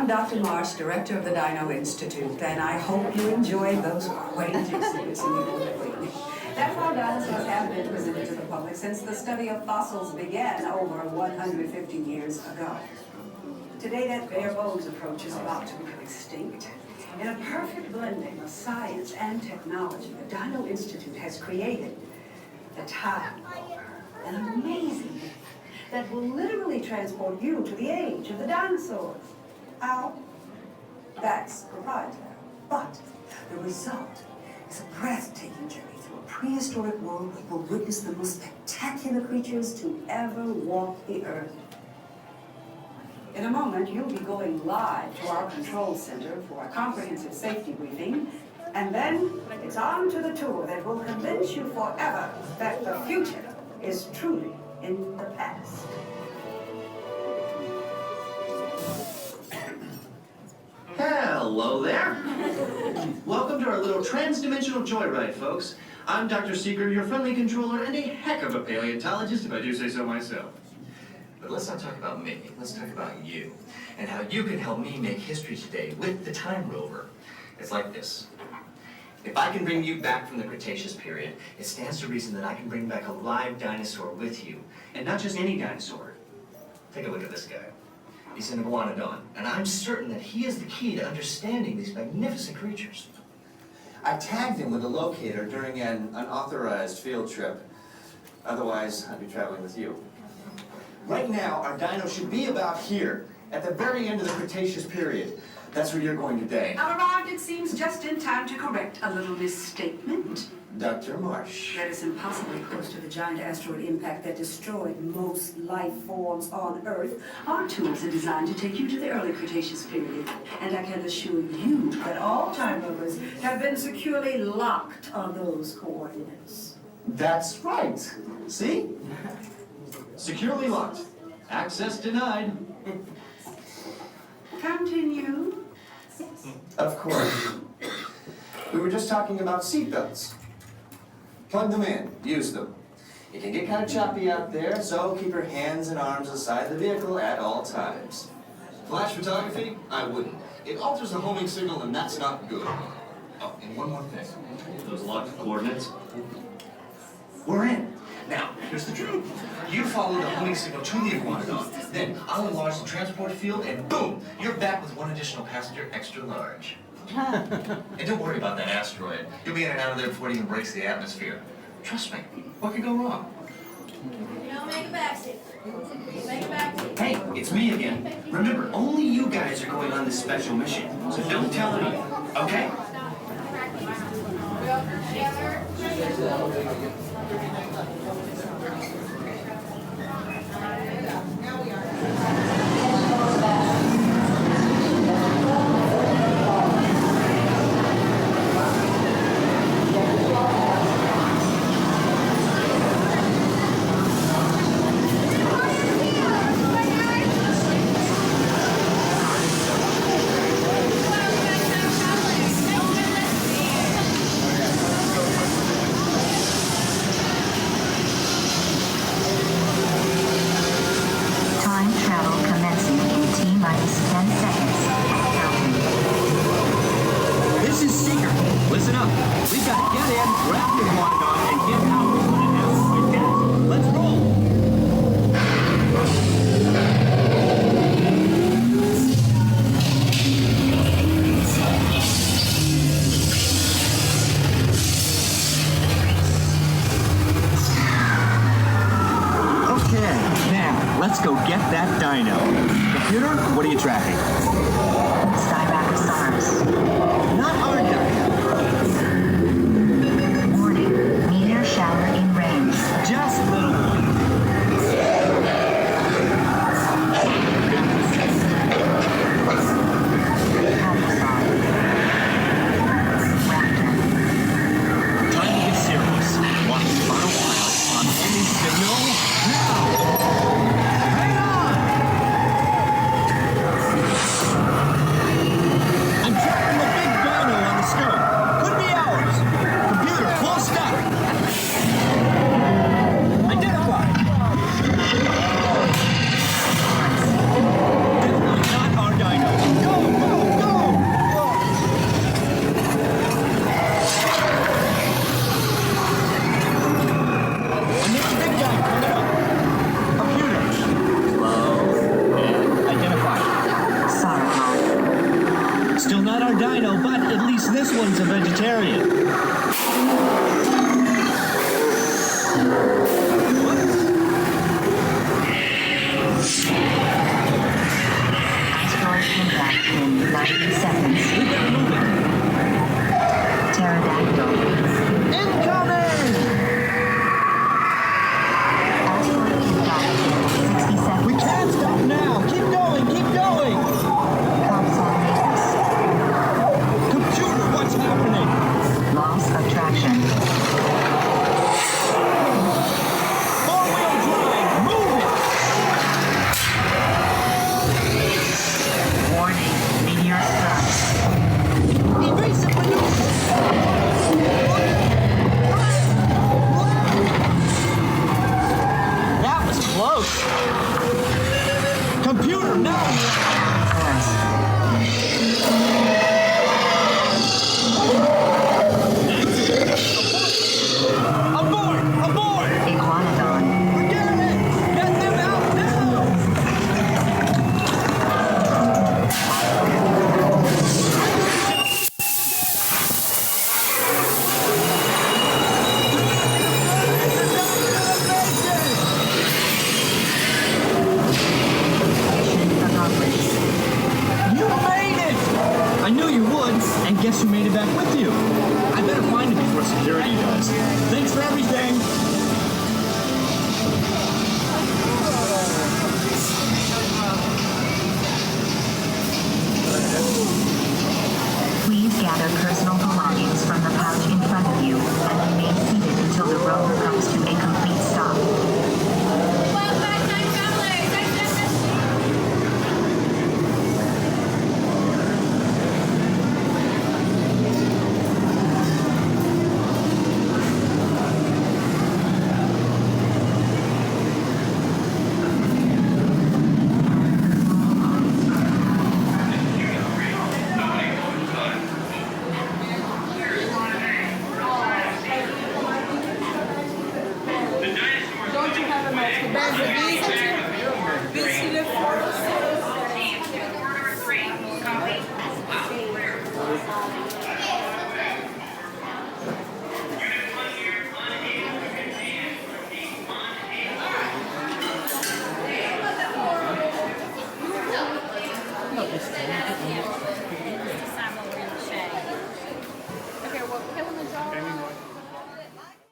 I'm Dr. Marsh, director of the Dino Institute, and I hope you enjoyed those quaint exhibits in your building. That's how dinosaurs have been presented to the public since the study of fossils began over 150 years ago. Today, that bare bones approach is about to become extinct. In a perfect blending of science and technology, the Dino Institute has created the Time Rover, an amazing thing that will literally transport you to the age of the dinosaurs. How? That's proprietary. But the result is a breathtaking journey through a prehistoric world that will witness the most spectacular creatures to ever walk the earth. In a moment, you'll be going live to our control center for a comprehensive safety briefing, and then it's on to the tour that will convince you forever that the future is truly in the past. Hello there. Welcome to our little trans-dimensional joyride, folks. I'm Dr. Seeger, your friendly controller, and a heck of a paleontologist, if I do say so myself. But let's not talk about me. Let's talk about you, and how you can help me make history today with the Time Rover. It's like this. If I can bring you back from the Cretaceous period, it stands to reason that I can bring back a live dinosaur with you. And not just any dinosaur. Take a look at this guy. He's an iguanodon, and I'm certain that he is the key to understanding these magnificent creatures. I tagged him with a locator during an unauthorized field trip. Otherwise, I'd be traveling with you. Right now, our dino should be about here, at the very end of the Cretaceous period. That's where you're going today. I've arrived, it seems, just in time to correct a little misstatement. Dr. Marsh. That is impossibly close to the giant asteroid impact that destroyed most life forms on Earth. Our tools are designed to take you to the early Cretaceous period. And I can assure you that all time rovers have been securely locked on those coordinates. That's right. See? Securely locked. Access denied. Continue. Of course. We were just talking about seatbelts. Plug them in. Use them. It can get kind of choppy out there, so keep your hands and arms aside the vehicle at all times. Flash photography? I wouldn't. It alters the homing signal, and that's not good. Oh, and one more thing. Those locked coordinates. We're in. Now, here's the drill. You follow the homing signal to the iguanodon, then I'll enlarge the transport field, and boom, you're back with one additional passenger extra large. And don't worry about that asteroid. You'll be in and out of there before it even breaks the atmosphere. Trust me, what could go wrong? You know, make a backseat. Make a backseat. Hey, it's me again. Remember, only you guys are going on this special mission, so don't tell anyone, okay? Listen up. We've got to get in, grab the iguanodon, and get out before the asteroid hits. Let's roll. Okay, now let's go get that dino. Computer, what are you tracking? Styracosaurus. Not our dino. Warning, meteor shower in range. Just little one. Time to get serious. Watch the final file on any signal now. Hang on! There's the